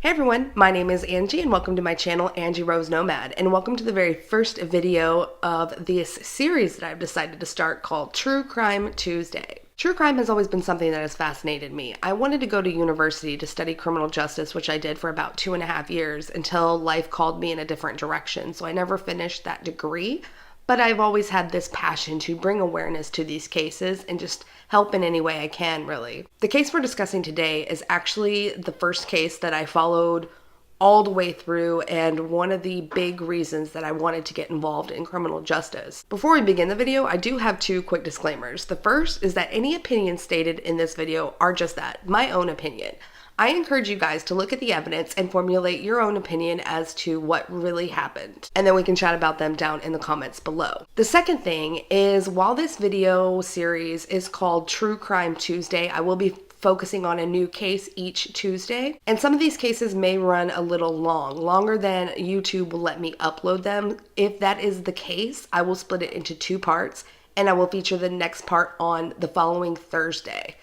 Hey everyone, my name is Angie and welcome to my channel, Angie Rose Nomad, and welcome to the very first video of this series that I've decided to start called True Crime Tuesday. True crime has always been something that has fascinated me. I wanted to go to university to study criminal justice, which I did for about 2.5 years until life called me in a different direction, so I never finished that degree. But I've always had this passion to bring awareness to these cases and just help in any way I can, really. The case we're discussing today is actually the first case that I followed all the way through and one of the big reasons that I wanted to get involved in criminal justice. Before we begin the video, I do have two quick disclaimers. The first is that any opinions stated in this video are just that, my own opinion. I encourage you guys to look at the evidence and formulate your own opinion as to what really happened. And then we can chat about them down in the comments below. The second thing is, while this video series is called True Crime Tuesday, I will be focusing on a new case each Tuesday. And some of these cases may run a little long, longer than YouTube will let me upload them. If that is the case, I will split it into 2 parts and I will feature the next part on the following Thursday.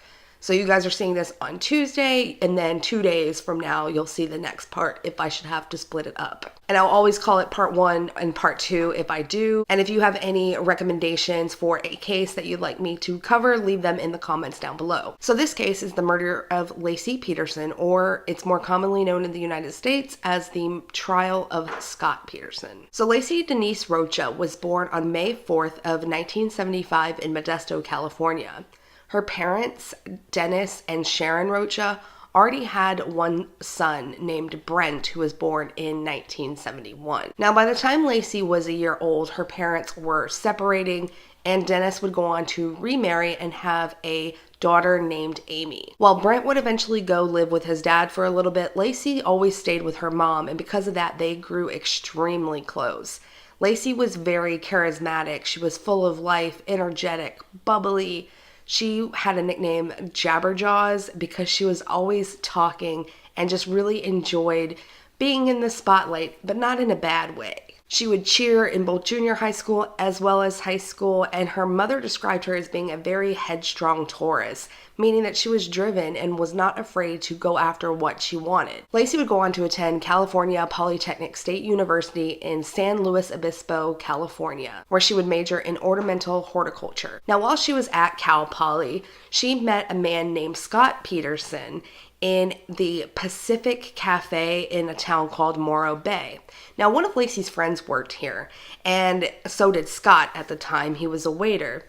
So you guys are seeing this on Tuesday, and then 2 days from now, you'll see the next part if I should have to split it up. And I'll always call it part 1 and part 2 if I do. And if you have any recommendations for a case that you'd like me to cover, leave them in the comments down below. So this case is the murder of Laci Peterson, or it's more commonly known in the United States as the trial of Scott Peterson. So Laci Denise Rocha was born on May 4th of 1975 in Modesto, California. Her parents, Dennis and Sharon Rocha, already had one son named Brent, who was born in 1971. Now, by the time Laci was a year old, her parents were separating, and Dennis would go on to remarry and have a daughter named Amy. While Brent would eventually go live with his dad for a little bit, Laci always stayed with her mom, and because of that, they grew extremely close. Laci was very charismatic. She was full of life, energetic, bubbly. She had a nickname, Jabberjaws, because she was always talking and just really enjoyed being in the spotlight, but not in a bad way. She would cheer in both junior high school as well as high school, and her mother described her as being a very headstrong Taurus, meaning that she was driven and was not afraid to go after what she wanted. Laci would go on to attend California Polytechnic State University in San Luis Obispo, California, where she would major in ornamental horticulture. Now, while she was at Cal Poly, she met a man named Scott Peterson in the Pacific Cafe in a town called Morro Bay. Now, one of Laci's friends worked here, and so did Scott at the time. He was a waiter.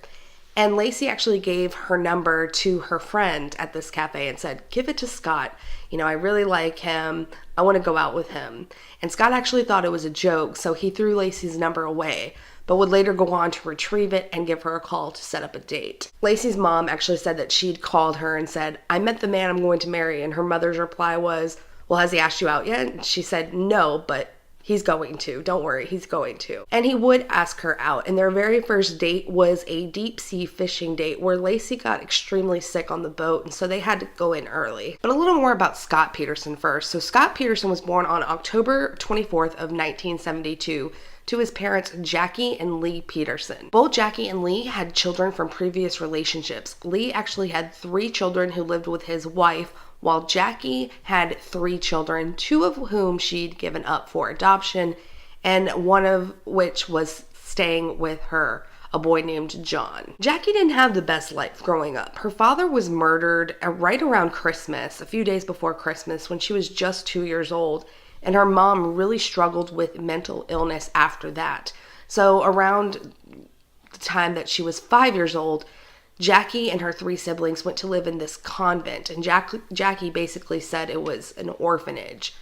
And Laci actually gave her number to her friend at this cafe and said, give it to Scott. You know, I really like him. I want to go out with him. And Scott actually thought it was a joke, so he threw Laci's number away, but would later go on to retrieve it and give her a call to set up a date. Laci's mom actually said that she'd called her and said, I met the man I'm going to marry. And her mother's reply was, well, has he asked you out yet? And she said, no, but he's going to. Don't worry, he's going to. And he would ask her out. And their very first date was a deep sea fishing date where Laci got extremely sick on the boat, and so they had to go in early. But a little more about Scott Peterson first. So Scott Peterson was born on October 24th of 1972 to his parents, Jackie and Lee Peterson. Both Jackie and Lee had children from previous relationships. Lee actually had 3 children who lived with his wife, while Jackie had 3 children, 2 of whom she'd given up for adoption, and one of which was staying with her, a boy named John. Jackie didn't have the best life growing up. Her father was murdered right around Christmas, a few days before Christmas, when she was just 2 years old, and her mom really struggled with mental illness after that. So around the time that she was 5 years old, Jackie and her 3 siblings went to live in this convent, and Jackie basically said it was an orphanage.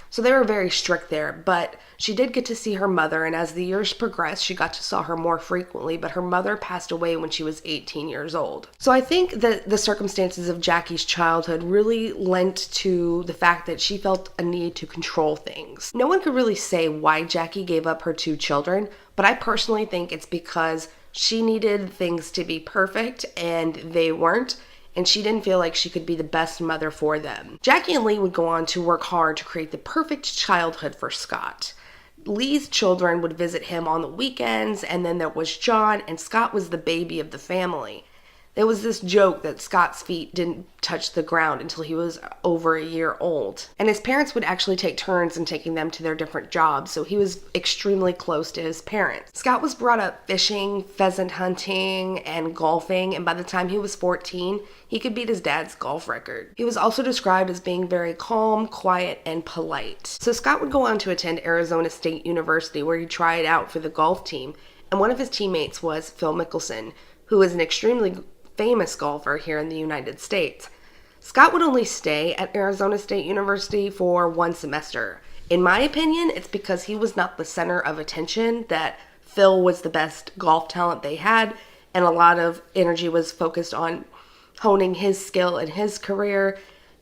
So they were very strict there, but she did get to see her mother, and as the years progressed, she got to saw her more frequently, but her mother passed away when she was 18 years old. So I think that the circumstances of Jackie's childhood really lent to the fact that she felt a need to control things. No one could really say why Jackie gave up her 2 children, but I personally think it's because she needed things to be perfect, and they weren't, and she didn't feel like she could be the best mother for them. Jackie and Lee would go on to work hard to create the perfect childhood for Scott. Lee's children would visit him on the weekends, and then there was John, and Scott was the baby of the family. There was this joke that Scott's feet didn't touch the ground until he was over a year old. And his parents would actually take turns in taking them to their different jobs, so he was extremely close to his parents. Scott was brought up fishing, pheasant hunting, and golfing, and by the time he was 14, he could beat his dad's golf record. He was also described as being very calm, quiet, and polite. So Scott would go on to attend Arizona State University, where he tried out for the golf team, and one of his teammates was Phil Mickelson, who is an extremely famous golfer here in the United States. Scott would only stay at Arizona State University for one semester. In my opinion, it's because he was not the center of attention, that Phil was the best golf talent they had, and a lot of energy was focused on honing his skill in his career,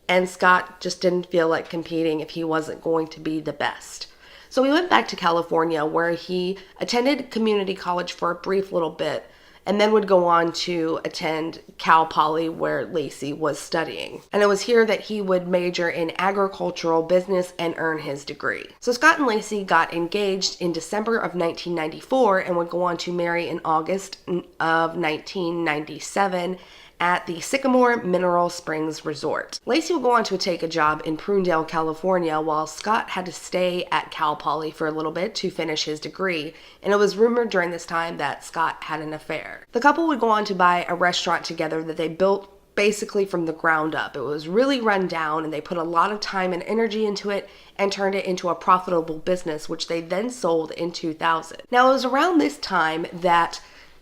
and Scott just didn't feel like competing if he wasn't going to be the best. So he went back to California, where he attended community college for a brief little bit, and then would go on to attend Cal Poly, where Laci was studying. And it was here that he would major in agricultural business and earn his degree. So Scott and Laci got engaged in December of 1994 and would go on to marry in August of 1997 at the Sycamore Mineral Springs Resort. Laci would go on to take a job in Prunedale, California, while Scott had to stay at Cal Poly for a little bit to finish his degree, and it was rumored during this time that Scott had an affair. The couple would go on to buy a restaurant together that they built basically from the ground up. It was really run down, and they put a lot of time and energy into it and turned it into a profitable business, which they then sold in 2000. Now, it was around this time that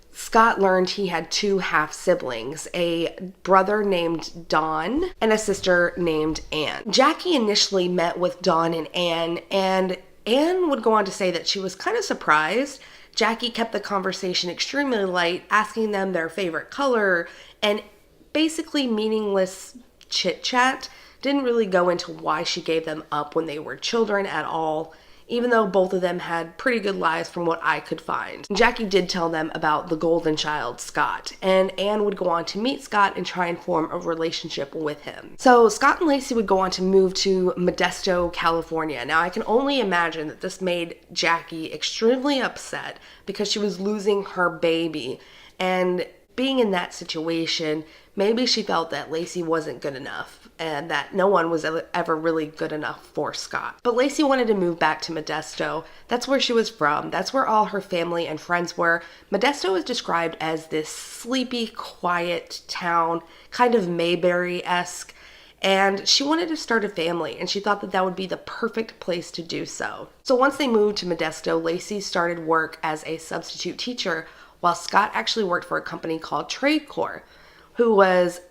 Scott learned he had two half-siblings, a brother named Don and a sister named Anne. Jackie initially met with Don and Anne would go on to say that she was kind of surprised. Jackie kept the conversation extremely light, asking them their favorite color, and basically meaningless chit-chat. Didn't really go into why she gave them up when they were children at all, even though both of them had pretty good lives from what I could find. Jackie did tell them about the golden child, Scott, and Anne would go on to meet Scott and try and form a relationship with him. So Scott and Laci would go on to move to Modesto, California. Now, I can only imagine that this made Jackie extremely upset because she was losing her baby, and being in that situation, maybe she felt that Laci wasn't good enough and that no one was ever really good enough for Scott. But Laci wanted to move back to Modesto. That's where she was from. That's where all her family and friends were. Modesto is described as this sleepy, quiet town, kind of Mayberry-esque. And she wanted to start a family, and she thought that that would be the perfect place to do so. So once they moved to Modesto, Laci started work as a substitute teacher, while Scott actually worked for a company called TradeCorp, who was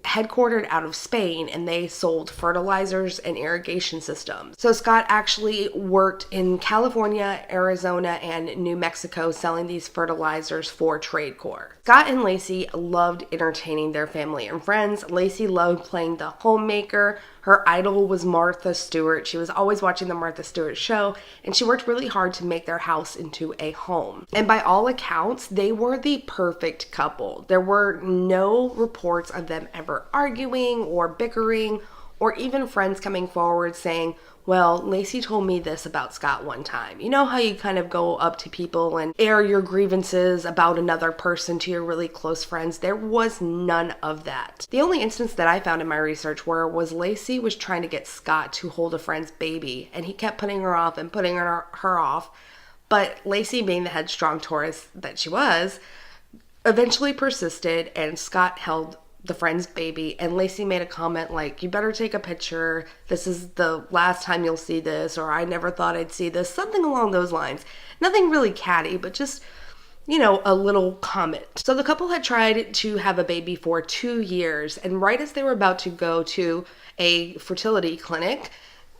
headquartered out of Spain, and they sold fertilizers and irrigation systems. So Scott actually worked in California, Arizona, and New Mexico selling these fertilizers for TradeCorp. Scott and Laci loved entertaining their family and friends. Laci loved playing the homemaker. Her idol was Martha Stewart. She was always watching the Martha Stewart show, and she worked really hard to make their house into a home. And by all accounts, they were the perfect couple. There were no reports of them ever arguing or bickering, or even friends coming forward saying, well, Laci told me this about Scott one time. You know how you kind of go up to people and air your grievances about another person to your really close friends? There was none of that. The only instance that I found in my research was Laci was trying to get Scott to hold a friend's baby, and he kept putting her off and putting her off. But Laci, being the headstrong Taurus that she was, eventually persisted, and Scott held the friend's baby, and Laci made a comment like, you better take a picture, this is the last time you'll see this, or I never thought I'd see this, something along those lines. Nothing really catty, but just, a little comment. So the couple had tried to have a baby for 2 years, and right as they were about to go to a fertility clinic,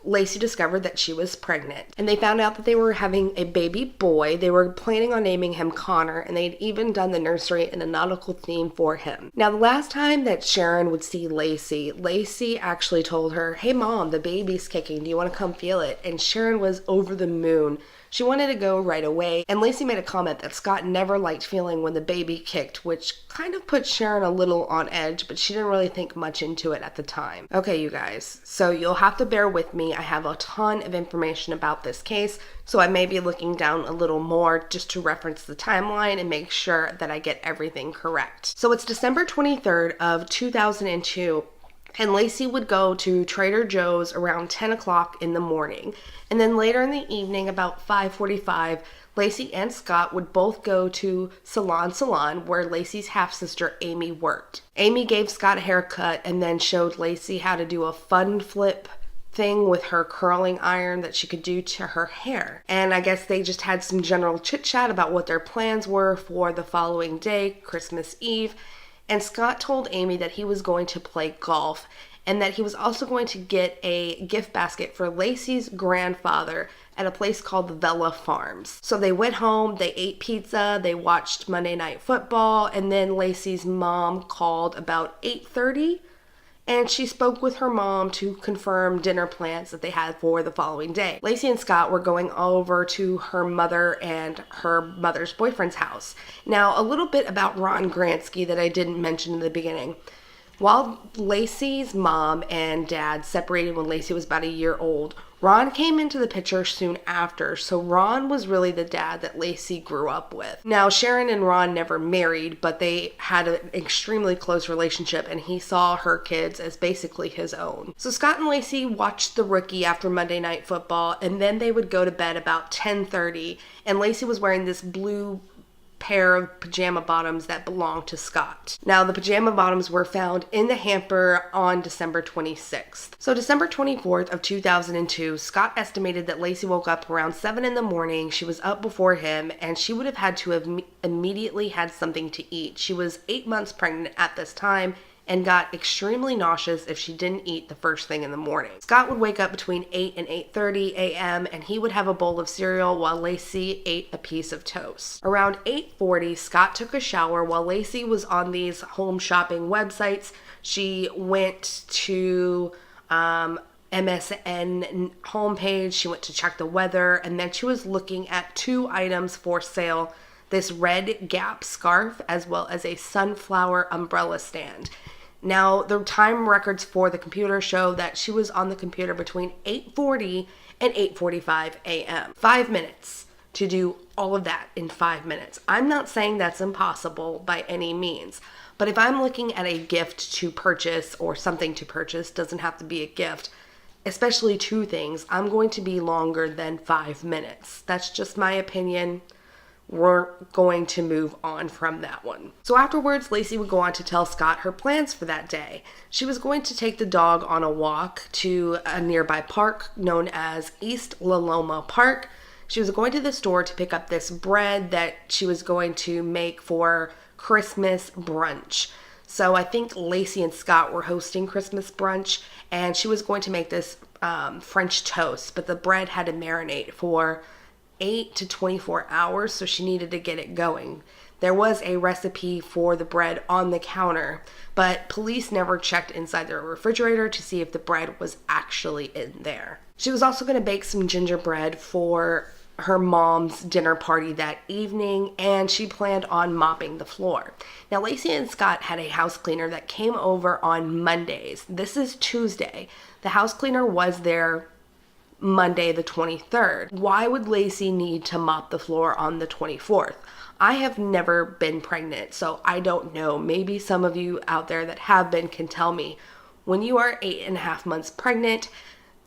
Laci discovered that she was pregnant, and they found out that they were having a baby boy. They were planning on naming him Connor, and they'd even done the nursery in a nautical theme for him. Now, the last time that Sharon would see Laci actually told her, hey mom, the baby's kicking, do you want to come feel it? And Sharon was over the moon. She wanted to go right away, and Laci made a comment that Scott never liked feeling when the baby kicked, which kind of put Sharon a little on edge, but she didn't really think much into it at the time. Okay, you guys, so you'll have to bear with me. me. I have a ton of information about this case, so I may be looking down a little more just to reference the timeline and make sure that I get everything correct. So it's December 23rd of 2002, and Laci would go to Trader Joe's around 10 o'clock in the morning. And then later in the evening, about 5:45, Laci and Scott would both go to Salon, where Laci's half-sister Amy worked. Amy gave Scott a haircut and then showed Laci how to do a fun flip thing with her curling iron that she could do to her hair. And I guess they just had some general chit-chat about what their plans were for the following day, Christmas Eve. And Scott told Amy that he was going to play golf and that he was also going to get a gift basket for Laci's grandfather at a place called the Vella Farms. So they went home, they ate pizza, they watched Monday Night Football, and then Laci's mom called about 8:30, and she spoke with her mom to confirm dinner plans that they had for the following day. Laci and Scott were going over to her mother and her mother's boyfriend's house. Now, a little bit about Ron Gransky that I didn't mention in the beginning. While Laci's mom and dad separated when Laci was about a year old, Ron came into the picture soon after, so Ron was really the dad that Laci grew up with. Now, Sharon and Ron never married, but they had an extremely close relationship, and he saw her kids as basically his own. So Scott and Laci watched The Rookie after Monday Night Football, and then they would go to bed about 10:30, and Laci was wearing this blue pair of pajama bottoms that belonged to Scott. Now, the pajama bottoms were found in the hamper on December 26th. So December 24th of 2002, Scott estimated that Laci woke up around 7 in the morning. She was up before him, and she would have had to have immediately had something to eat. She was 8 months pregnant at this time and got extremely nauseous if she didn't eat the first thing in the morning. Scott would wake up between 8 and 8:30 a.m. and he would have a bowl of cereal while Laci ate a piece of toast. Around 8:40, Scott took a shower while Laci was on these home shopping websites. She went to MSN homepage, she went to check the weather, and then she was looking at 2 items for sale, this red Gap scarf as well as a sunflower umbrella stand. Now, the time records for the computer show that she was on the computer between 8:40 and 8:45 a.m. 5 minutes to do all of that in 5 minutes. I'm not saying that's impossible by any means, but if I'm looking at a gift to purchase or something to purchase, doesn't have to be a gift, especially 2 things, I'm going to be longer than 5 minutes. That's just my opinion. We're going to move on from that one. So afterwards, Laci would go on to tell Scott her plans for that day. She was going to take the dog on a walk to a nearby park known as East La Loma Park. She was going to the store to pick up this bread that she was going to make for Christmas brunch. So I think Laci and Scott were hosting Christmas brunch, and she was going to make this French toast, but the bread had to marinate for 8 to 24 hours, so she needed to get it going. There was a recipe for the bread on the counter, but police never checked inside the refrigerator to see if the bread was actually in there. She was also going to bake some gingerbread for her mom's dinner party that evening, and she planned on mopping the floor. Now, Laci and Scott had a house cleaner that came over on Mondays. This is Tuesday. The house cleaner was there Monday the 23rd. Why would Laci need to mop the floor on the 24th? I have never been pregnant, so I don't know. Maybe some of you out there that have been can tell me. When you are 8.5 months pregnant,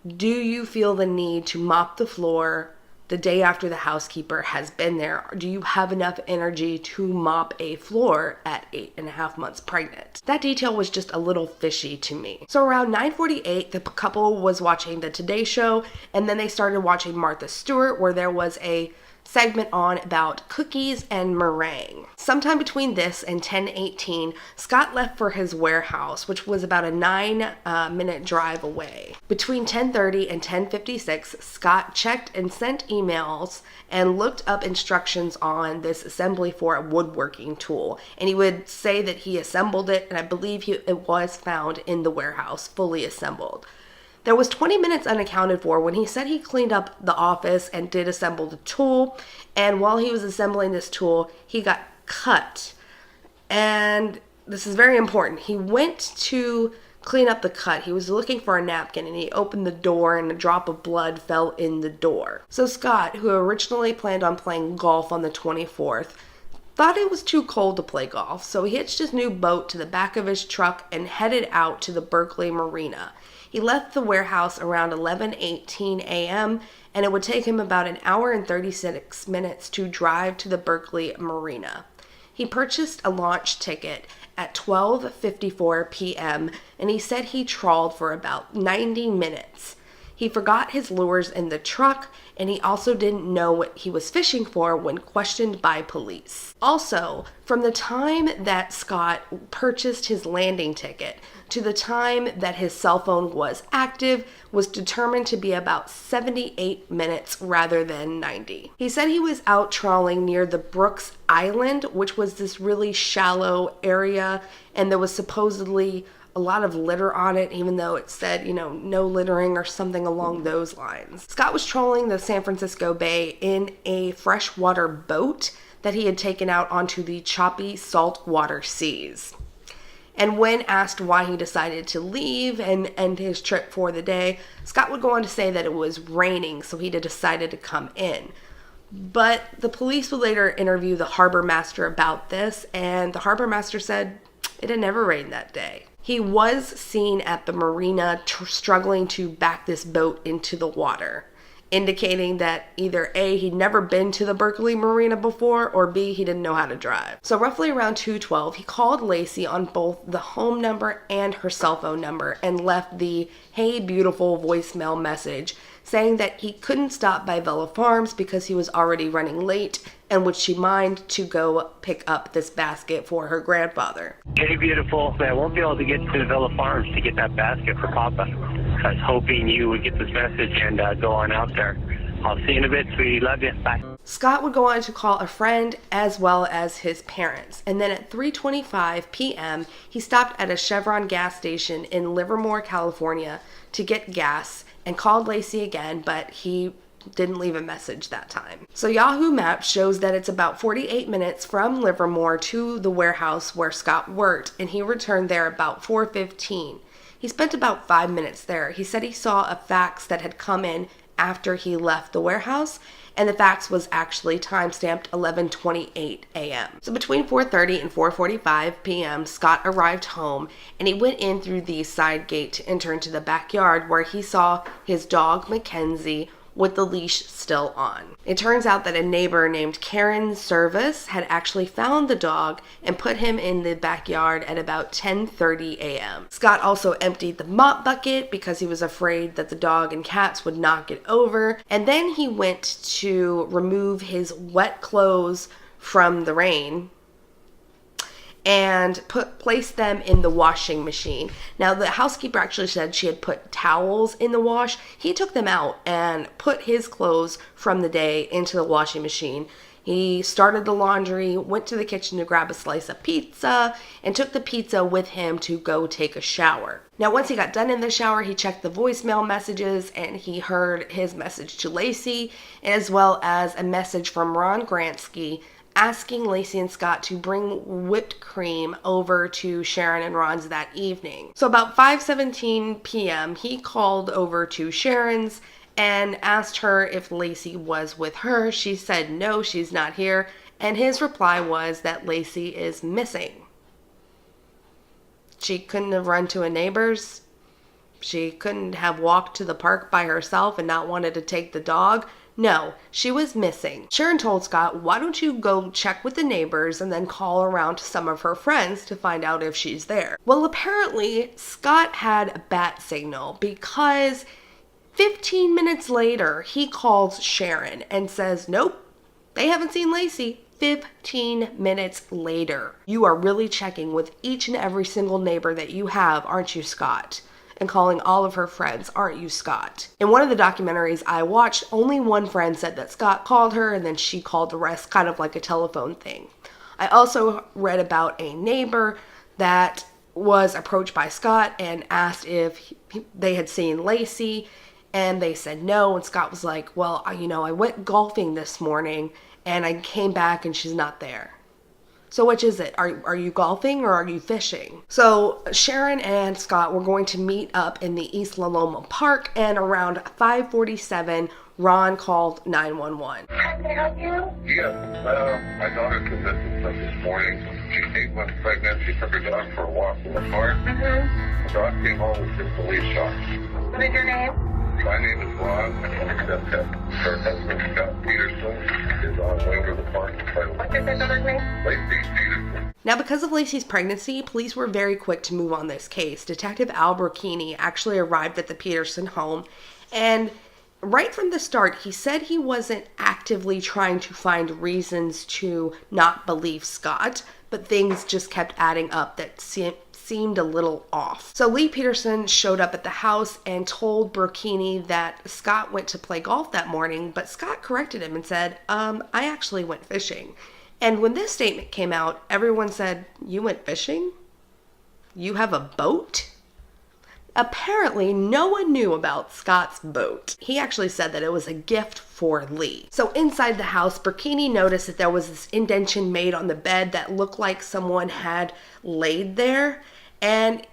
do you feel the need to mop the floor the day after the housekeeper has been there? Do you have enough energy to mop a floor at 8.5 months pregnant? That detail was just a little fishy to me. So around 9:48, the couple was watching the Today Show, and then they started watching Martha Stewart, where there was a segment on about cookies and meringue. Sometime between this and 10:18, Scott left for his warehouse, which was about a 9-minute drive away. Between 10:30 and 10:56, Scott checked and sent emails and looked up instructions on this assembly for a woodworking tool. And he would say that he assembled it, and I believe it was found in the warehouse, fully assembled. There was 20 minutes unaccounted for when he said he cleaned up the office and did assemble the tool. And while he was assembling this tool, he got cut. And this is very important. He went to clean up the cut. He was looking for a napkin and he opened the door and a drop of blood fell in the door. So Scott, who originally planned on playing golf on the 24th, thought it was too cold to play golf, so he hitched his new boat to the back of his truck and headed out to the Berkeley Marina. He left the warehouse around 11:18 a.m., and it would take him about an hour and 36 minutes to drive to the Berkeley Marina. He purchased a launch ticket at 12:54 p.m., and he said he trawled for about 90 minutes. He forgot his lures in the truck, and he also didn't know what he was fishing for when questioned by police. Also, from the time that Scott purchased his landing ticket to the time that his cell phone was active was determined to be about 78 minutes rather than 90. He said he was out trawling near the Brooks Island, which was this really shallow area, and there was supposedly a lot of litter on it, even though it said, no littering or something along those lines. Scott was trolling the San Francisco Bay in a freshwater boat that he had taken out onto the choppy saltwater seas. And when asked why he decided to leave and end his trip for the day, Scott would go on to say that it was raining, so he decided to come in. But the police would later interview the harbor master about this, and the harbor master said it had never rained that day. He was seen at the marina struggling to back this boat into the water, indicating that either A, he'd never been to the Berkeley Marina before, or B, he didn't know how to drive. So roughly around 2:12, he called Laci on both the home number and her cell phone number and left the "Hey Beautiful" voicemail message saying that he couldn't stop by Villa Farms because he was already running late, and would she mind to go pick up this basket for her grandfather. Hey, beautiful. I won't be able to get to the Villa Farms to get that basket for Papa. I was hoping you would get this message and go on out there. I'll see you in a bit, sweetie. Love you. Bye. Scott would go on to call a friend as well as his parents. And then at 3:25 p.m., he stopped at a Chevron gas station in Livermore, California to get gas and called Laci again, but he didn't leave a message that time. So Yahoo Maps shows that it's about 48 minutes from Livermore to the warehouse where Scott worked, and he returned there about 4:15. He spent about 5 minutes there. He said he saw a fax that had come in after he left the warehouse, and the fax was actually time-stamped 11:28 a.m. So between 4:30 and 4:45 p.m., Scott arrived home, and he went in through the side gate to enter into the backyard where he saw his dog, Mackenzie, with the leash still on. It turns out that a neighbor named Karen Service had actually found the dog and put him in the backyard at about 10:30 a.m. Scott also emptied the mop bucket because he was afraid that the dog and cats would knock it over, and then he went to remove his wet clothes from the rain and placed them in the washing machine. Now, the housekeeper actually said she had put towels in the wash. He took them out and put his clothes from the day into the washing machine. He started the laundry, went to the kitchen to grab a slice of pizza, and took the pizza with him to go take a shower. Now, once he got done in the shower, he checked the voicemail messages, and he heard his message to Laci, as well as a message from Ron Gransky asking Laci and Scott to bring whipped cream over to Sharon and Ron's that evening. So about 5:17 p.m., he called over to Sharon's and asked her if Laci was with her. She said no, she's not here, and his reply was that Laci is missing. She couldn't have run to a neighbor's. She couldn't have walked to the park by herself and not wanted to take the dog. No, she was missing. Sharon told Scott, why don't you go check with the neighbors and then call around to some of her friends to find out if she's there. Well, apparently, Scott had a bat signal because 15 minutes later, he calls Sharon and says, nope, they haven't seen Laci. 15 minutes later. You are really checking with each and every single neighbor that you have, aren't you, Scott? And calling all of her friends, aren't you, Scott? In one of the documentaries I watched, only one friend said that Scott called her and then she called the rest, kind of like a telephone thing. I also read about a neighbor that was approached by Scott and asked if they had seen Laci, and they said no, and Scott was like, well, I went golfing this morning and I came back and she's not there. So which is it? Are you golfing or are you fishing? So Sharon and Scott were going to meet up in the East Laloma Park, and around 5:47, Ron called 911. Can I help you? Yes, my daughter convinced us this morning. She's 8 months pregnant. She took her dog for a walk in the park. Mm-hmm. The dog came home with some police shots. What is your name? My name is Ron. Her husband, Scott Peterson, is on way to the park. What's your daughter's name? Laci Peterson. Now, because of Laci's pregnancy, police were very quick to move on this case. Detective Al Burkini actually arrived at the Peterson home, and right from the start, he said he wasn't actively trying to find reasons to not believe Scott, but things just kept adding up that seemed a little off. So Lee Peterson showed up at the house and told Burkini that Scott went to play golf that morning, but Scott corrected him and said, I actually went fishing. And when this statement came out, everyone said, "You went fishing? You have a boat?" Apparently, no one knew about Scott's boat. He actually said that it was a gift for Lee. So inside the house, Burkini noticed that there was this indentation made on the bed that looked like someone had laid there. And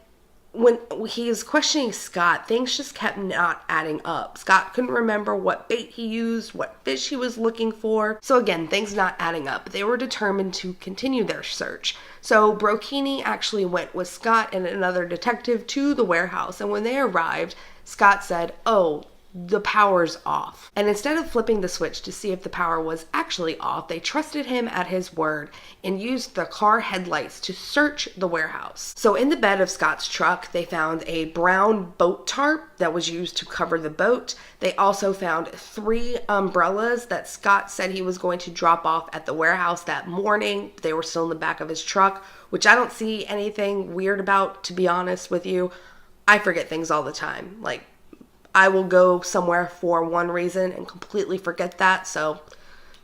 when he was questioning Scott, things just kept not adding up. Scott couldn't remember what bait he used, what fish he was looking for. So again, things not adding up. They were determined to continue their search. So Burkini actually went with Scott and another detective to the warehouse. And when they arrived, Scott said, "Oh, the power's off." And instead of flipping the switch to see if the power was actually off, they trusted him at his word and used the car headlights to search the warehouse. So in the bed of Scott's truck, they found a brown boat tarp that was used to cover the boat. They also found 3 umbrellas that Scott said he was going to drop off at the warehouse that morning. They were still in the back of his truck, which I don't see anything weird about, to be honest with you. I forget things all the time. Like, I will go somewhere for one reason and completely forget that, so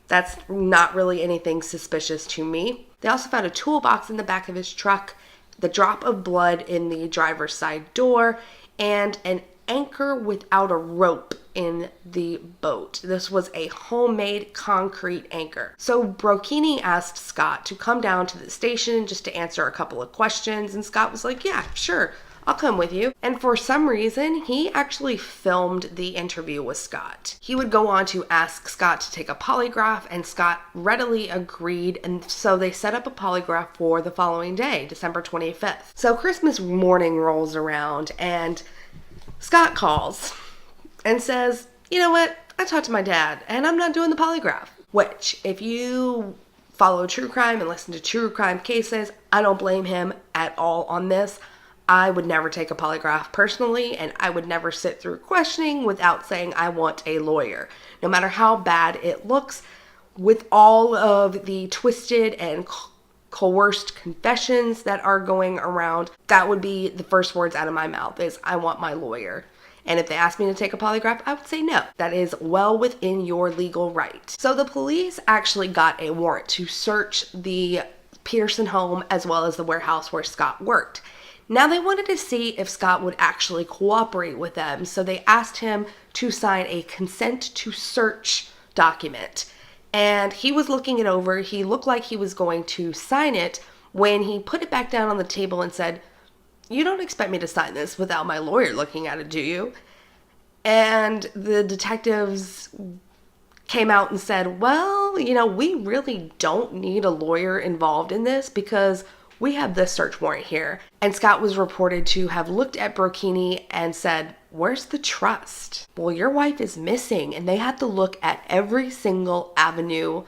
that's not really anything suspicious to me. They also found a toolbox in the back of his truck, the drop of blood in the driver's side door, and an anchor without a rope in the boat. This was a homemade concrete anchor. So Burkini asked Scott to come down to the station just to answer a couple of questions, and Scott was like, "Yeah, sure, I'll come with you." And for some reason, he actually filmed the interview with Scott. He would go on to ask Scott to take a polygraph, and Scott readily agreed. And so they set up a polygraph for the following day, December 25th. So Christmas morning rolls around, and Scott calls and says, "You know what? I talked to my dad, and I'm not doing the polygraph." Which, if you follow true crime and listen to true crime cases, I don't blame him at all on this. I would never take a polygraph personally, and I would never sit through questioning without saying I want a lawyer. No matter how bad it looks, with all of the twisted and coerced confessions that are going around, that would be the first words out of my mouth is, "I want my lawyer." And if they asked me to take a polygraph, I would say no. That is well within your legal right. So the police actually got a warrant to search the Peterson home as well as the warehouse where Scott worked. Now they wanted to see if Scott would actually cooperate with them, so they asked him to sign a consent to search document. And he was looking it over. He looked like he was going to sign it when he put it back down on the table and said, "You don't expect me to sign this without my lawyer looking at it, do you?" And the detectives came out and said, "Well, we really don't need a lawyer involved in this because we have this search warrant here." And Scott was reported to have looked at Burkini and said, "Where's the trust? Well, your wife is missing," and they had to look at every single avenue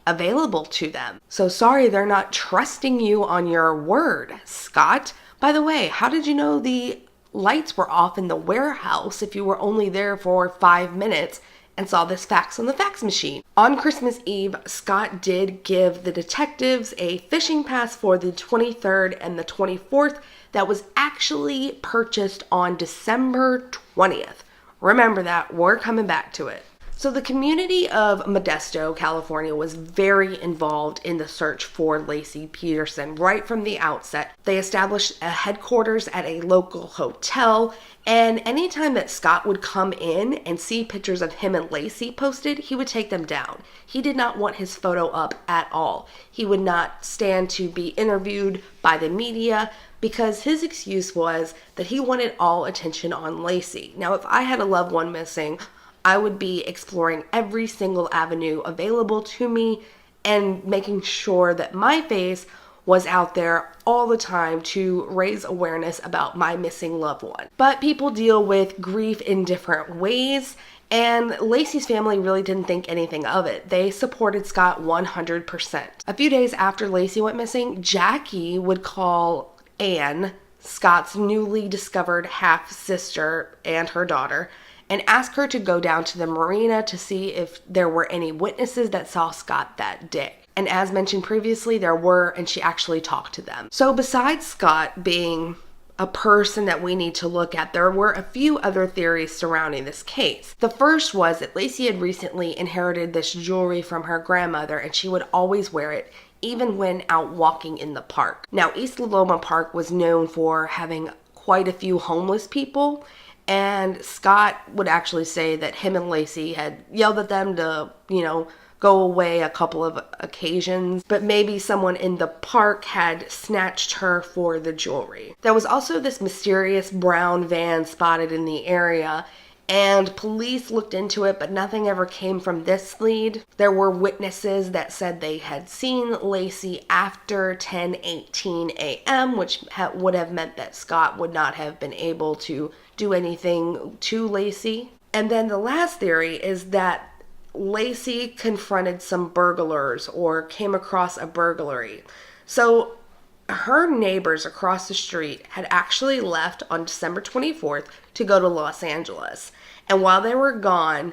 available to them. So sorry, they're not trusting you on your word, Scott. By the way, how did you know the lights were off in the warehouse if you were only there for 5 minutes and saw this fax on the fax machine? On Christmas Eve, Scott did give the detectives a fishing pass for the 23rd and the 24th that was actually purchased on December 20th. Remember that, we're coming back to it. So the community of Modesto, California was very involved in the search for Laci Peterson right from the outset. They established a headquarters at a local hotel, and anytime that Scott would come in and see pictures of him and Laci posted, he would take them down. He did not want his photo up at all. He would not stand to be interviewed by the media because his excuse was that he wanted all attention on Laci. Now, if I had a loved one missing, I would be exploring every single avenue available to me and making sure that my face was out there all the time to raise awareness about my missing loved one. But people deal with grief in different ways, and Laci's family really didn't think anything of it. They supported Scott 100%. A few days after Laci went missing, Jackie would call Anne, Scott's newly discovered half-sister, and her daughter, and ask her to go down to the marina to see if there were any witnesses that saw Scott that day. And as mentioned previously, there were, and she actually talked to them. So besides Scott being a person that we need to look at, there were a few other theories surrounding this case. The first was that Laci had recently inherited this jewelry from her grandmother, and she would always wear it even when out walking in the park. Now, East Loma Park was known for having quite a few homeless people, and Scott would actually say that him and Laci had yelled at them to, go away a couple of occasions, but maybe someone in the park had snatched her for the jewelry. There was also this mysterious brown van spotted in the area, and police looked into it, but nothing ever came from this lead. There were witnesses that said they had seen Laci after 10:18 a.m., which would have meant that Scott would not have been able to do anything to Laci. And then the last theory is that Laci confronted some burglars or came across a burglary. So her neighbors across the street had actually left on December 24th to go to Los Angeles. And while they were gone,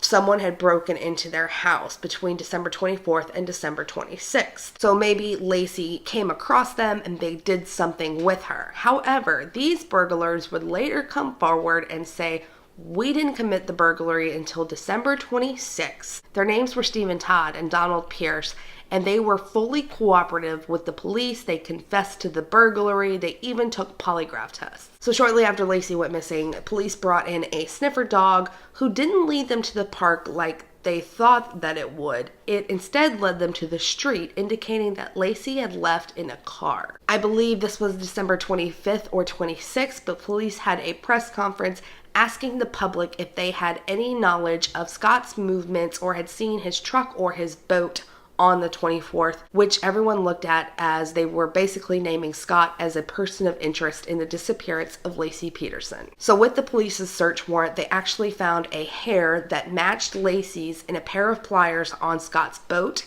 someone had broken into their house between December 24th and December 26th. So maybe Laci came across them and they did something with her. However, these burglars would later come forward and say, "We didn't commit the burglary until December 26th. Their names were Stephen Todd and Donald Pierce, and they were fully cooperative with the police. They confessed to the burglary. They even took polygraph tests. So shortly after Laci went missing, police brought in a sniffer dog who didn't lead them to the park like they thought that it would. It instead led them to the street, indicating that Laci had left in a car. I believe this was December 25th or 26th, but police had a press conference asking the public if they had any knowledge of Scott's movements or had seen his truck or his boat on the 24th, which everyone looked at as they were basically naming Scott as a person of interest in the disappearance of Laci Peterson. So with the police's search warrant, they actually found a hair that matched Laci's in a pair of pliers on Scott's boat,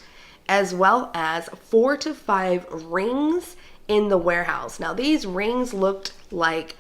as well as 4 to 5 rings in the warehouse. Now these rings looked like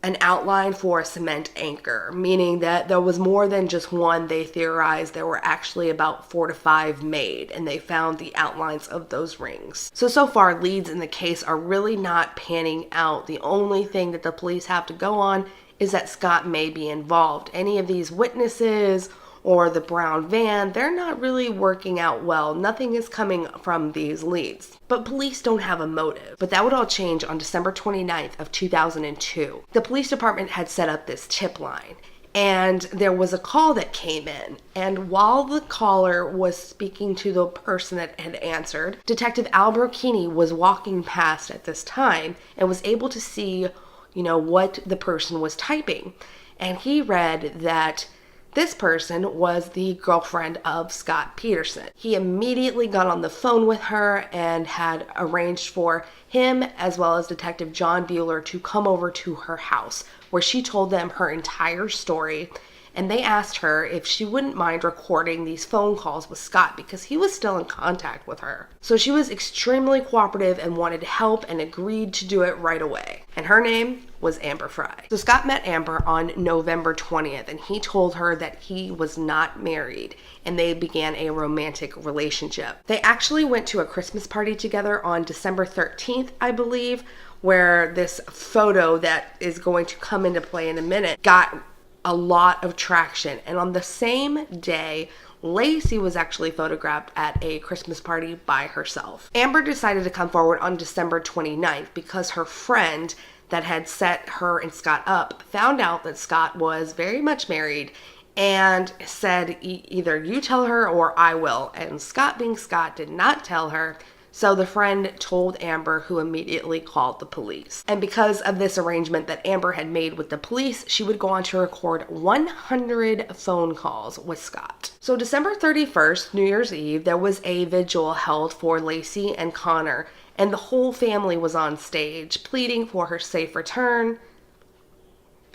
an outline for a cement anchor, meaning that there was more than just one. They theorized there were actually about 4 to 5 made, and they found the outlines of those rings. So far, leads in the case are really not panning out. The only thing that the police have to go on is that Scott may be involved. Any of these witnesses or the brown van, they're not really working out well. Nothing is coming from these leads. But police don't have a motive. But that would all change on December 29th of 2002. The police department had set up this tip line, and there was a call that came in. And while the caller was speaking to the person that had answered, Detective Al Brocchini was walking past at this time and was able to see, what the person was typing. And he read that this person was the girlfriend of Scott Peterson. He immediately got on the phone with her and had arranged for him as well as Detective John Bueller to come over to her house, where she told them her entire story. And they asked her if she wouldn't mind recording these phone calls with Scott because he was still in contact with her. So she was extremely cooperative and wanted help and agreed to do it right away. And her name was Amber Fry. So Scott met Amber on November 20th, and he told her that he was not married, and they began a romantic relationship. They actually went to a Christmas party together on December 13th, I believe, where this photo that is going to come into play in a minute got a lot of traction. And on the same day, Laci was actually photographed at a Christmas party by herself. Amber decided to come forward on December 29th because her friend that had set her and Scott up found out that Scott was very much married and said, either you tell her or I will. And Scott, being Scott, did not tell her. So the friend told Amber, who immediately called the police. And because of this arrangement that Amber had made with the police, she would go on to record 100 phone calls with Scott. So December 31st, New Year's Eve, there was a vigil held for Laci and Connor, and the whole family was on stage pleading for her safe return,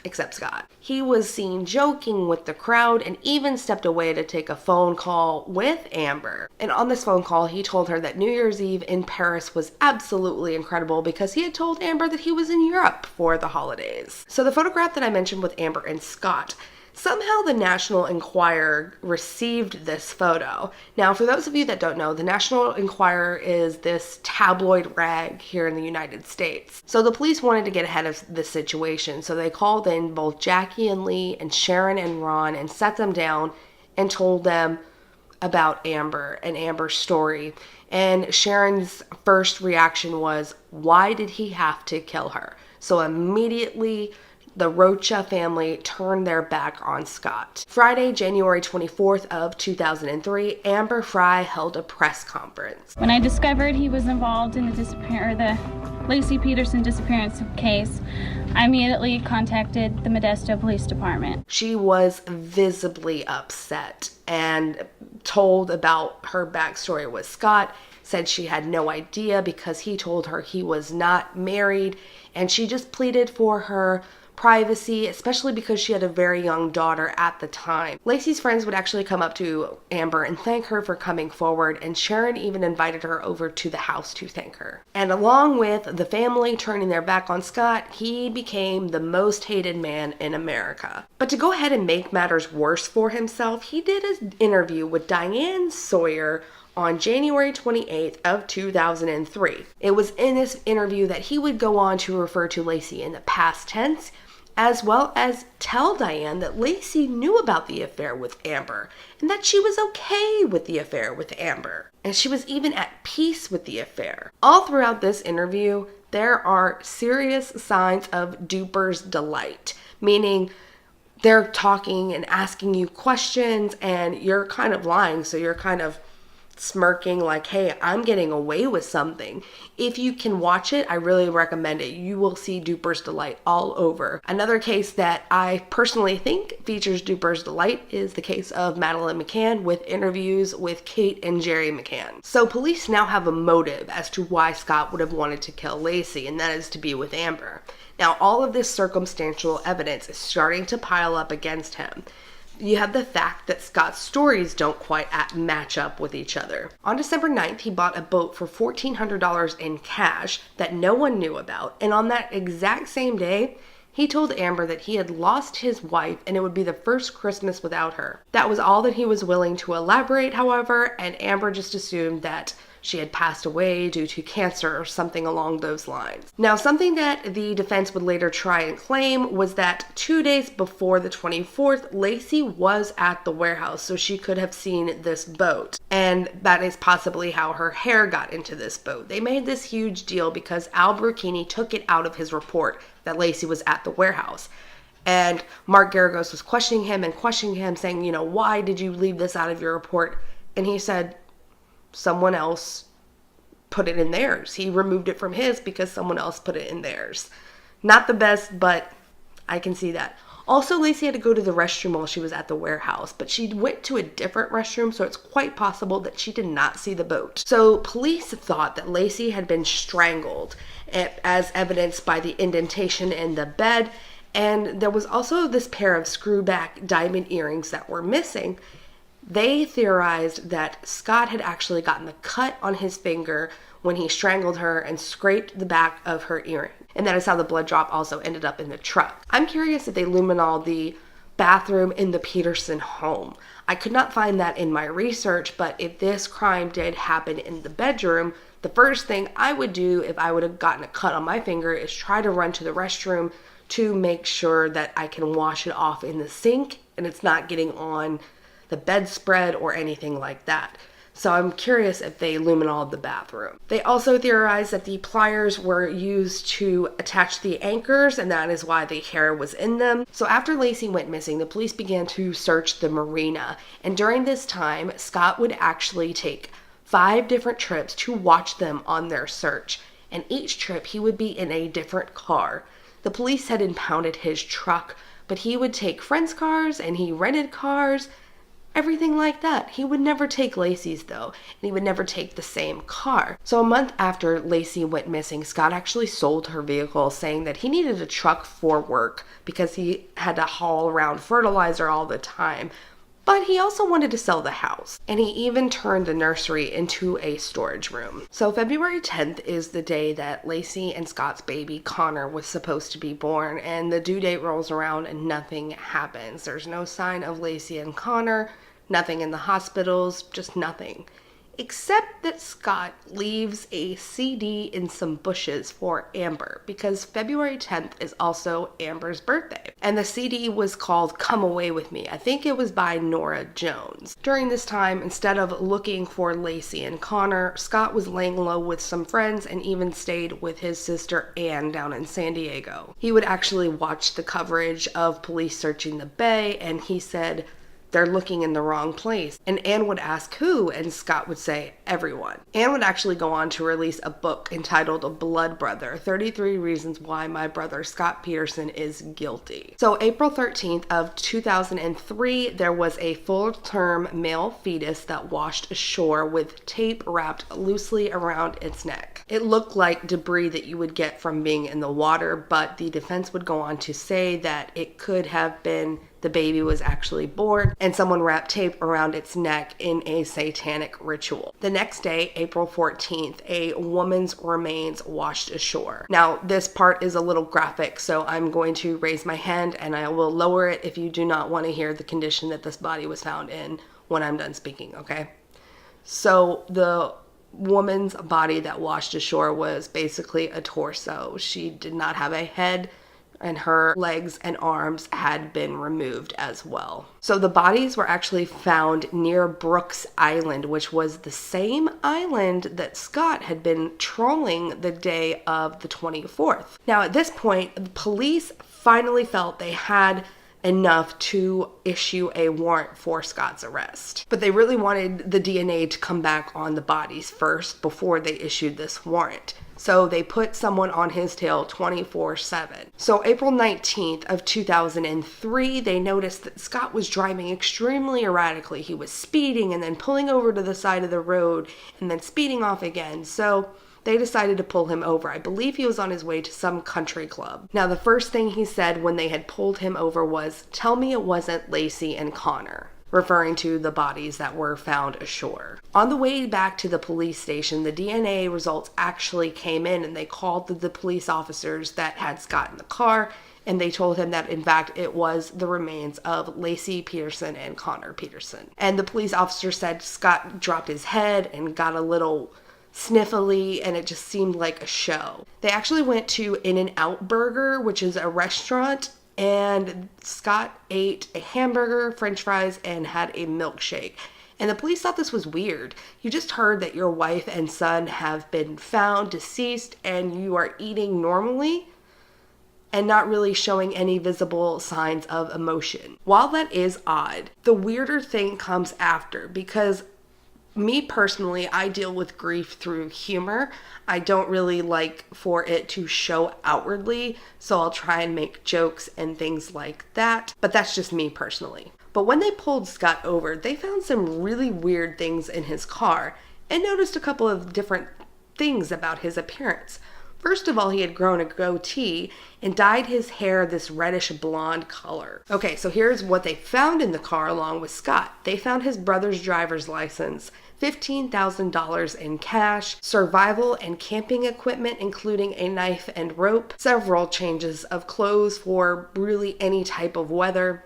except Scott. He was seen joking with the crowd and even stepped away to take a phone call with Amber. And on this phone call, he told her that New Year's Eve in Paris was absolutely incredible because he had told Amber that he was in Europe for the holidays. So the photograph that I mentioned with Amber and Scott, somehow the National Enquirer received this photo. Now, for those of you that don't know, the National Enquirer is this tabloid rag here in the United States. So the police wanted to get ahead of this situation, so they called in both Jackie and Lee and Sharon and Ron and sat them down and told them about Amber and Amber's story. And Sharon's first reaction was, why did he have to kill her? So immediately, the Rocha family turned their back on Scott. Friday, January 24th of 2003, Amber Frey held a press conference. When I discovered he was involved in the Laci Peterson disappearance case, I immediately contacted the Modesto Police Department. She was visibly upset and told about her backstory with Scott, said she had no idea because he told her he was not married, and she just pleaded for her privacy, especially because she had a very young daughter at the time. Laci's friends would actually come up to Amber and thank her for coming forward, and Sharon even invited her over to the house to thank her. And along with the family turning their back on Scott, he became the most hated man in America. But to go ahead and make matters worse for himself, he did an interview with Diane Sawyer on January 28th of 2003. It was in this interview that he would go on to refer to Laci in the past tense, as well as tell Diane that Laci knew about the affair with Amber and that she was okay with the affair with Amber. And she was even at peace with the affair. All throughout this interview, there are serious signs of duper's delight, meaning they're talking and asking you questions and you're kind of lying, so you're kind of smirking like, hey, I'm getting away with something. If you can watch it, I really recommend it. You will see duper's delight all over. Another case that I personally think features duper's delight is the case of Madeleine McCann with interviews with Kate and Jerry McCann. So police now have a motive as to why Scott would have wanted to kill Laci, and that is to be with Amber. Now, all of this circumstantial evidence is starting to pile up against him. You have the fact that Scott's stories don't quite match up with each other. On December 9th, he bought a boat for $1,400 in cash that no one knew about, and on that exact same day, he told Amber that he had lost his wife and it would be the first Christmas without her. That was all that he was willing to elaborate, however, and Amber just assumed that she had passed away due to cancer or something along those lines. Now, something that the defense would later try and claim was that 2 days before the 24th, Laci was at the warehouse, so she could have seen this boat. And that is possibly how her hair got into this boat. They made this huge deal because Al Burkini took it out of his report that Laci was at the warehouse. And Mark Garagos was questioning him, saying, why did you leave this out of your report? And he said, someone else put it in theirs. He removed it from his because someone else put it in theirs. Not the best, but I can see that. Also, Laci had to go to the restroom while she was at the warehouse, but she went to a different restroom, so it's quite possible that she did not see the boat. So police thought that Laci had been strangled, as evidenced by the indentation in the bed, and there was also this pair of screwback diamond earrings that were missing. They theorized that Scott had actually gotten the cut on his finger when he strangled her and scraped the back of her earring. And that is how the blood drop also ended up in the truck. I'm curious if they luminoled the bathroom in the Peterson home. I could not find that in my research, but if this crime did happen in the bedroom, the first thing I would do if I would have gotten a cut on my finger is try to run to the restroom to make sure that I can wash it off in the sink and it's not getting on the bedspread or anything like that. So I'm curious if they luminoled the bathroom. They also theorized that the pliers were used to attach the anchors, and that is why the hair was in them. So after Laci went missing, the police began to search the marina. And during this time, Scott would actually take 5 different trips to watch them on their search. And each trip he would be in a different car. The police had impounded his truck, but he would take friends' cars and he rented cars. Everything like that. He would never take Laci's though, and he would never take the same car. So a month after Laci went missing, Scott actually sold her vehicle, saying that he needed a truck for work because he had to haul around fertilizer all the time. But he also wanted to sell the house, and he even turned the nursery into a storage room. So February 10th is the day that Laci and Scott's baby Connor was supposed to be born, and the due date rolls around and nothing happens. There's no sign of Laci and Connor, nothing in the hospitals, just nothing. Except that Scott leaves a CD in some bushes for Amber, because February 10th is also Amber's birthday. And the CD was called Come Away With Me. I think it was by Norah Jones. During this time, instead of looking for Laci and Connor, Scott was laying low with some friends and even stayed with his sister Ann down in San Diego. He would actually watch the coverage of police searching the bay, and he said, "They're looking in the wrong place." And Anne would ask who, and Scott would say everyone. Anne would actually go on to release a book entitled Blood Brother, 33 Reasons Why My Brother Scott Peterson is Guilty. So April 13th of 2003, there was a full-term male fetus that washed ashore with tape wrapped loosely around its neck. It looked like debris that you would get from being in the water, but the defense would go on to say that it could have been the baby was actually born and someone wrapped tape around its neck in a satanic ritual. The next day, April 14th, a woman's remains washed ashore. Now, this part is a little graphic, so I'm going to raise my hand and I will lower it if you do not want to hear the condition that this body was found in when I'm done speaking, okay? So the woman's body that washed ashore was basically a torso. She did not have a head, and her legs and arms had been removed as well. So the bodies were actually found near Brooks Island, which was the same island that Scott had been trolling the day of the 24th. Now at this point, the police finally felt they had enough to issue a warrant for Scott's arrest. But they really wanted the DNA to come back on the bodies first before they issued this warrant. So they put someone on his tail 24/7. So April 19th of 2003, they noticed that Scott was driving extremely erratically. He was speeding and then pulling over to the side of the road and then speeding off again. So they decided to pull him over. I believe he was on his way to some country club. Now, the first thing he said when they had pulled him over was, "Tell me it wasn't Laci and Connor," referring to the bodies that were found ashore. On the way back to the police station, the DNA results actually came in, and they called the police officers that had Scott in the car, and they told him that in fact it was the remains of Laci Peterson and Connor Peterson. And the police officer said Scott dropped his head and got a little sniffly, and it just seemed like a show. They actually went to In-N-Out Burger, which is a restaurant, and Scott ate a hamburger, french fries, and had a milkshake. And the police thought this was weird. You just heard that your wife and son have been found deceased and you are eating normally and not really showing any visible signs of emotion. While that is odd, the weirder thing comes after, because me personally, I deal with grief through humor. I don't really like for it to show outwardly, so I'll try and make jokes and things like that, but that's just me personally. But when they pulled Scott over, they found some really weird things in his car and noticed a couple of different things about his appearance. First of all, he had grown a goatee and dyed his hair this reddish blonde color. Okay, so here's what they found in the car along with Scott. They found his brother's driver's license, $15,000 in cash, survival and camping equipment, including a knife and rope, several changes of clothes for really any type of weather,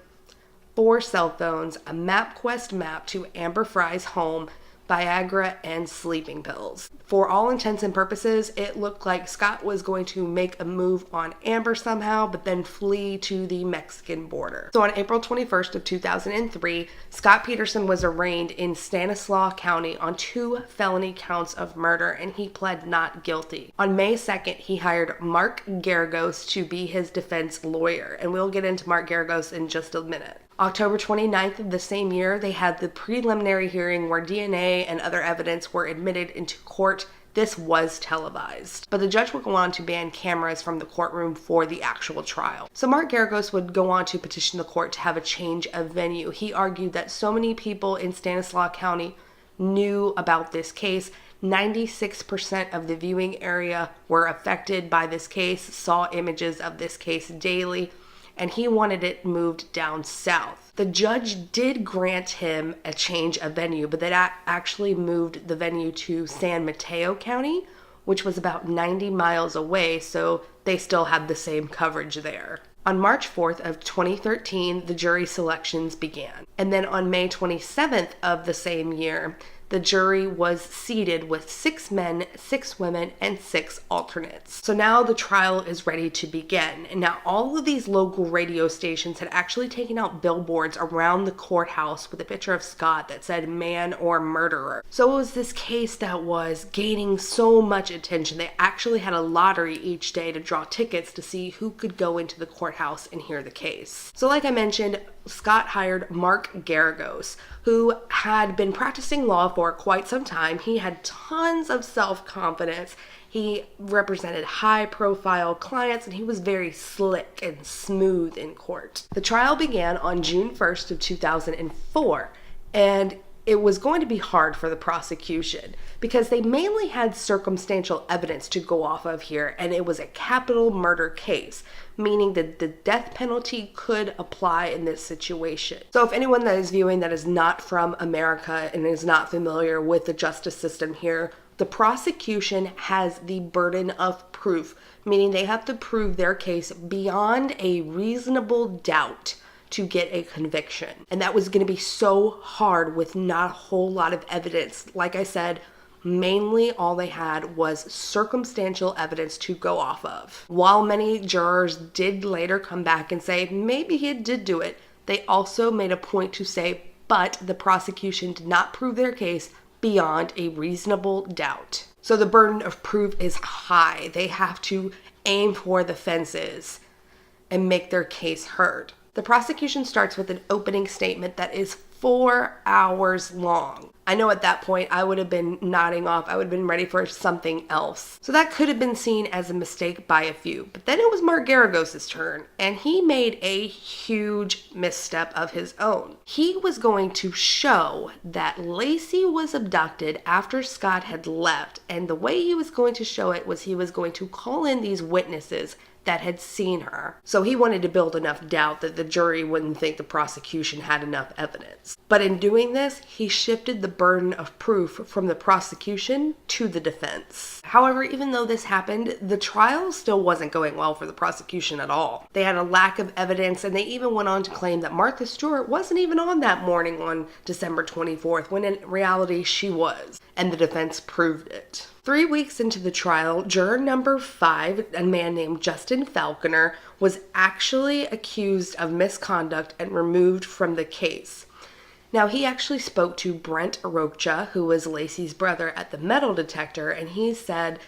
4 cell phones, a MapQuest map to Amber Fry's home, Viagra, and sleeping pills. For all intents and purposes, it looked like Scott was going to make a move on Amber somehow, but then flee to the Mexican border. So on April 21st of 2003, Scott Peterson was arraigned in Stanislaus County on 2 felony counts of murder, and he pled not guilty. On May 2nd, he hired Mark Garagos to be his defense lawyer, and we'll get into Mark Garagos in just a minute. October 29th of the same year, they had the preliminary hearing where DNA and other evidence were admitted into court. This was televised, but the judge would go on to ban cameras from the courtroom for the actual trial. So Mark Garagos would go on to petition the court to have a change of venue. He argued that so many people in Stanislaus County knew about this case. 96% of the viewing area were affected by this case, saw images of this case daily, and he wanted it moved down south. The judge did grant him a change of venue, but that actually moved the venue to San Mateo County, which was about 90 miles away, so they still had the same coverage there. On March 4th of 2013, the jury selections began. And then on May 27th of the same year, the jury was seated with 6 men, 6 women, and 6 alternates. So now the trial is ready to begin. And now all of these local radio stations had actually taken out billboards around the courthouse with a picture of Scott that said man or murderer. So it was this case that was gaining so much attention. They actually had a lottery each day to draw tickets to see who could go into the courthouse and hear the case. So like I mentioned, Scott hired Mark Garagos, who had been practicing law for quite some time. He had tons of self-confidence. He represented high-profile clients, and he was very slick and smooth in court. The trial began on June 1st of 2004, and it was going to be hard for the prosecution because they mainly had circumstantial evidence to go off of here, and it was a capital murder case, meaning that the death penalty could apply in this situation. So if anyone that is viewing that is not from America and is not familiar with the justice system here, the prosecution has the burden of proof, meaning they have to prove their case beyond a reasonable doubt to get a conviction. And that was going to be so hard with not a whole lot of evidence. Like I said, mainly all they had was circumstantial evidence to go off of. While many jurors did later come back and say maybe he did do it, they also made a point to say, but the prosecution did not prove their case beyond a reasonable doubt. So the burden of proof is high. They have to aim for the fences and make their case heard. The prosecution starts with an opening statement that is 4 hours long. I know at that point I would have been nodding off. I would have been ready for something else. So that could have been seen as a mistake by a few. But then it was Mark Garagos' turn, and he made a huge misstep of his own. He was going to show that Laci was abducted after Scott had left, and the way he was going to show it was he was going to call in these witnesses that had seen her. So he wanted to build enough doubt that the jury wouldn't think the prosecution had enough evidence. But in doing this, he shifted the burden of proof from the prosecution to the defense. However, even though this happened, the trial still wasn't going well for the prosecution at all. They had a lack of evidence, and they even went on to claim that Martha Stewart wasn't even on that morning on December 24th, when in reality she was, and the defense proved it. 3 weeks into the trial, juror number 5, a man named Justin Falconer, was actually accused of misconduct and removed from the case. Now, he actually spoke to Brent Rocha, who was Laci's brother, at the metal detector, and he said,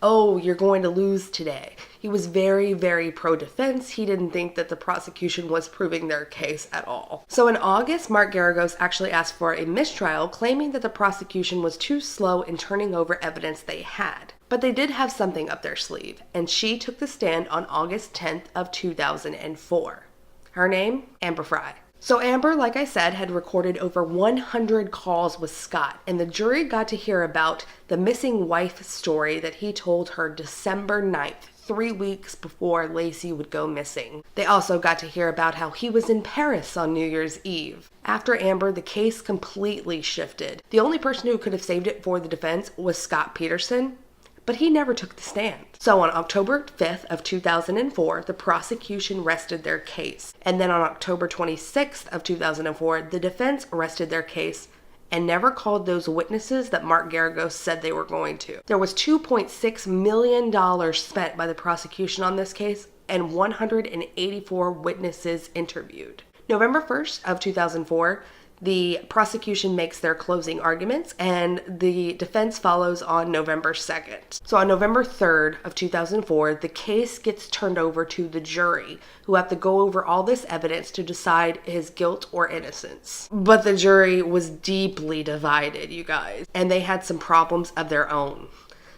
"Oh, you're going to lose today." He was very, very pro-defense. He didn't think that the prosecution was proving their case at all. So in August, Mark Garagos actually asked for a mistrial, claiming that the prosecution was too slow in turning over evidence they had. But they did have something up their sleeve, and she took the stand on August 10th of 2004. Her name? Amber Frey. So Amber, like I said, had recorded over 100 calls with Scott, and the jury got to hear about the missing wife story that he told her December 9th, 3 weeks before Laci would go missing. They also got to hear about how he was in Paris on New Year's Eve. After Amber, the case completely shifted. The only person who could have saved it for the defense was Scott Peterson, but he never took the stand. So on October 5th of 2004, the prosecution rested their case. And then on October 26th of 2004, the defense rested their case, and never called those witnesses that Mark Garagos said they were going to. There was $2.6 million spent by the prosecution on this case and 184 witnesses interviewed. November 1st of 2004, the prosecution makes their closing arguments and the defense follows on November 2nd. So on November 3rd of 2004, the case gets turned over to the jury, who have to go over all this evidence to decide his guilt or innocence. But the jury was deeply divided, you guys, and they had some problems of their own.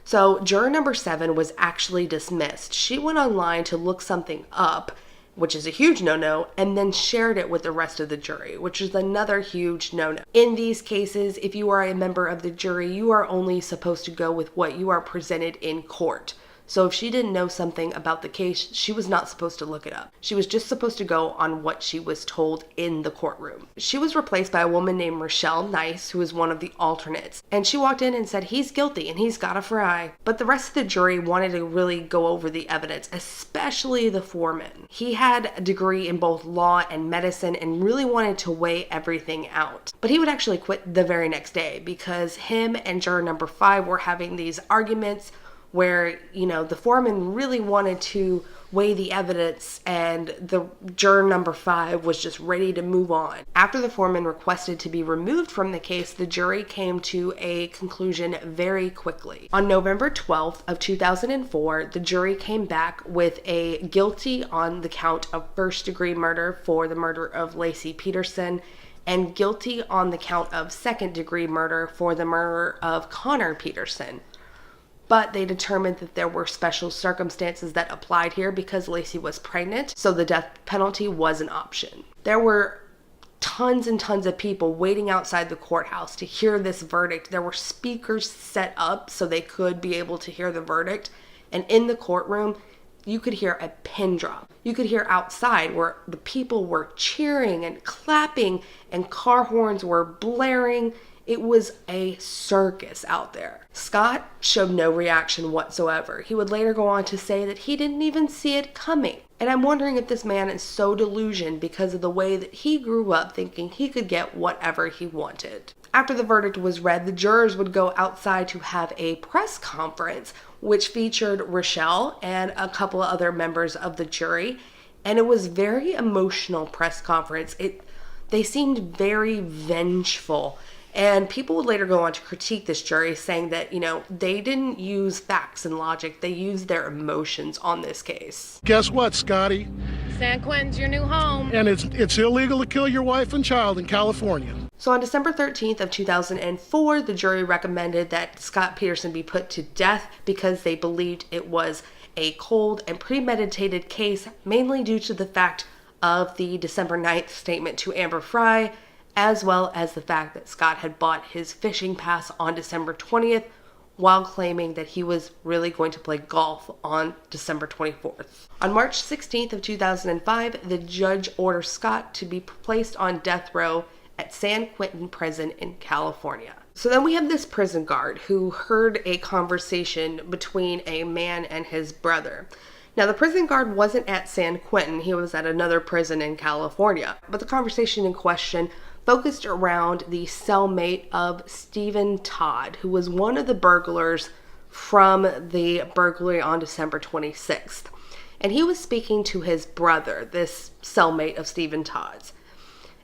So juror number 7 was actually dismissed. She went online to look something up, which is a huge no-no, and then shared it with the rest of the jury, which is another huge no-no. In these cases, if you are a member of the jury, you are only supposed to go with what you are presented in court. So if she didn't know something about the case, she was not supposed to look it up. She was just supposed to go on what she was told in the courtroom. She was replaced by a woman named Rochelle Nice, who was one of the alternates. And she walked in and said, he's guilty and he's got a fry. But the rest of the jury wanted to really go over the evidence, especially the foreman. He had a degree in both law and medicine and really wanted to weigh everything out. But he would actually quit the very next day because him and juror number 5 were having these arguments where, the foreman really wanted to weigh the evidence and the juror number 5 was just ready to move on. After the foreman requested to be removed from the case, the jury came to a conclusion very quickly. On November 12th of 2004, the jury came back with a guilty on the count of first-degree murder for the murder of Laci Peterson and guilty on the count of second-degree murder for the murder of Connor Peterson. But they determined that there were special circumstances that applied here because Laci was pregnant, so the death penalty was an option. There were tons and tons of people waiting outside the courthouse to hear this verdict. There were speakers set up so they could be able to hear the verdict. And in the courtroom, you could hear a pin drop. You could hear outside where the people were cheering and clapping and car horns were blaring. It was a circus out there. Scott showed no reaction whatsoever. He would later go on to say that he didn't even see it coming. And I'm wondering if this man is so delusioned because of the way that he grew up thinking he could get whatever he wanted. After the verdict was read, the jurors would go outside to have a press conference, which featured Rochelle and a couple of other members of the jury. And it was very emotional press conference. They seemed very vengeful. And people would later go on to critique this jury, saying that, they didn't use facts and logic. They used their emotions on this case. Guess what, Scotty? San Quentin's your new home. And it's illegal to kill your wife and child in California. So on December 13th of 2004, the jury recommended that Scott Peterson be put to death because they believed it was a cold and premeditated case, mainly due to the fact of the December 9th statement to Amber Frey, as well as the fact that Scott had bought his fishing pass on December 20th while claiming that he was really going to play golf on December 24th. On March 16th of 2005, the judge orders Scott to be placed on death row at San Quentin Prison in California. So then we have this prison guard who heard a conversation between a man and his brother. Now, the prison guard wasn't at San Quentin, he was at another prison in California, but the conversation in question focused around the cellmate of Stephen Todd, who was one of the burglars from the burglary on December 26th. And he was speaking to his brother, this cellmate of Stephen Todd's.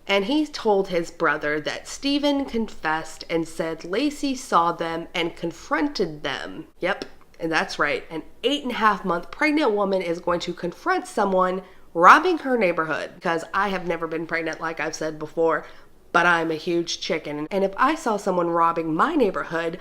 And he told his brother that Stephen confessed and said Laci saw them and confronted them. Yep, and that's right. An 8.5-month pregnant woman is going to confront someone robbing her neighborhood. Because I have never been pregnant, like I've said before, but I'm a huge chicken. And if I saw someone robbing my neighborhood,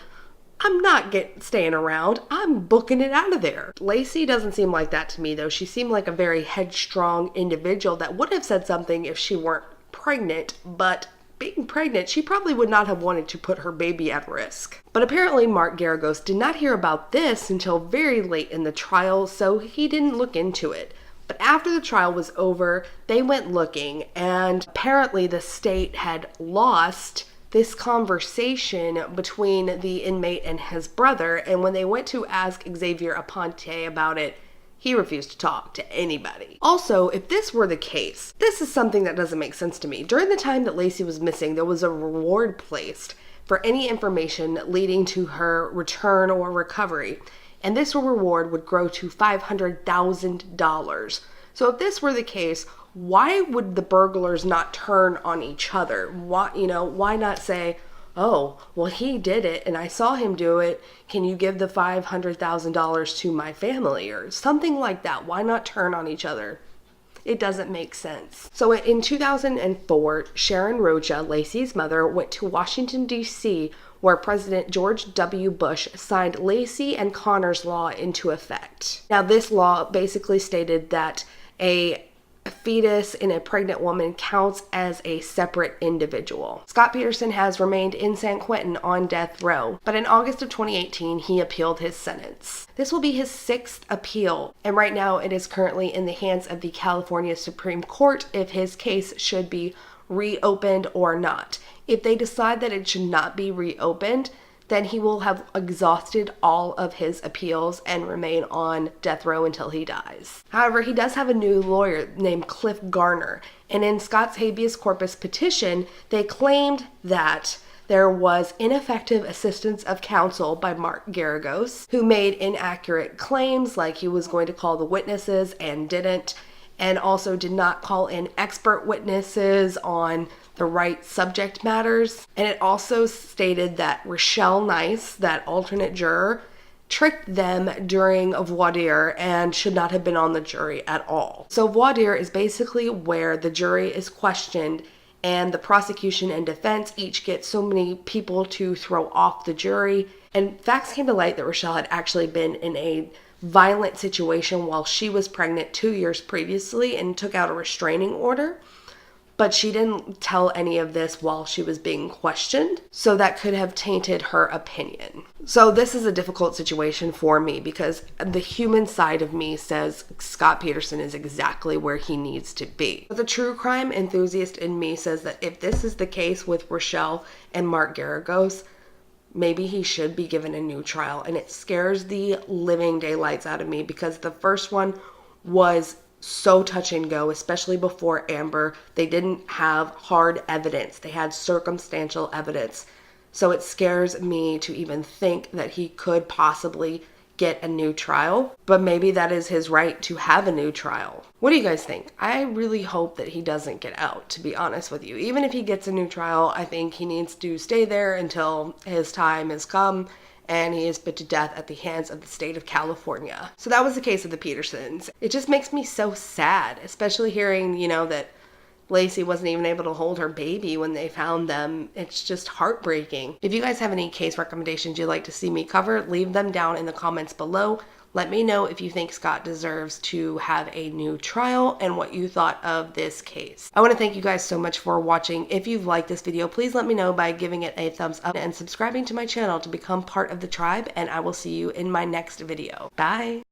I'm not staying around. I'm booking it out of there. Laci doesn't seem like that to me, though. She seemed like a very headstrong individual that would have said something if she weren't pregnant, but being pregnant, she probably would not have wanted to put her baby at risk. But apparently Mark Garagos did not hear about this until very late in the trial, so he didn't look into it. But after the trial was over, they went looking, and apparently the state had lost this conversation between the inmate and his brother, and when they went to ask Xavier Aponte about it, He refused to talk to anybody. Also, if this were the case, this is something that doesn't make sense to me. During the time that Laci was missing, there was a reward placed for any information leading to her return or recovery, and this reward would grow to $500,000. So if this were the case, why would the burglars not turn on each other? Why not say, oh, well, he did it and I saw him do it. Can you give the $500,000 to my family or something like that? Why not turn on each other? It doesn't make sense. So in 2004, Sharon Rocha, Laci's mother, went to Washington, D.C., where President George W. Bush signed Laci and Connor's law into effect. Now, this law basically stated that a fetus in a pregnant woman counts as a separate individual. Scott Peterson has remained in San Quentin on death row, but in August of 2018, he appealed his sentence. This will be his 6th appeal, and right now it is currently in the hands of the California Supreme Court if his case should be reopened or not. If they decide that it should not be reopened, then he will have exhausted all of his appeals and remain on death row until he dies. However, he does have a new lawyer named Cliff Garner, and in Scott's habeas corpus petition, they claimed that there was ineffective assistance of counsel by Mark Garagos, who made inaccurate claims like he was going to call the witnesses and didn't, and also did not call in expert witnesses on the right subject matters. And it also stated that Rochelle Nice, that alternate juror, tricked them during a voir dire and should not have been on the jury at all. So voir dire is basically where the jury is questioned and the prosecution and defense each get so many people to throw off the jury. And facts came to light that Rochelle had actually been in a violent situation while she was pregnant 2 years previously and took out a restraining order. But she didn't tell any of this while she was being questioned, so that could have tainted her opinion. So this is a difficult situation for me because the human side of me says Scott Peterson is exactly where he needs to be. But the true crime enthusiast in me says that if this is the case with Rochelle and Mark Garagos, maybe he should be given a new trial. And it scares the living daylights out of me because the first one was so touch and go, especially before Amber. They didn't have hard evidence. They had circumstantial evidence. So it scares me to even think that he could possibly get a new trial, but maybe that is his right to have a new trial. What do you guys think? I really hope that he doesn't get out, to be honest with you. Even if he gets a new trial, I think he needs to stay there until his time has come and he is put to death at the hands of the state of California. So that was the case of the Petersons. It just makes me so sad, especially hearing, that Laci wasn't even able to hold her baby when they found them. It's just heartbreaking. If you guys have any case recommendations you'd like to see me cover, leave them down in the comments below. Let me know if you think Scott deserves to have a new trial and what you thought of this case. I want to thank you guys so much for watching. If you've liked this video, please let me know by giving it a thumbs up and subscribing to my channel to become part of the tribe, and I will see you in my next video. Bye!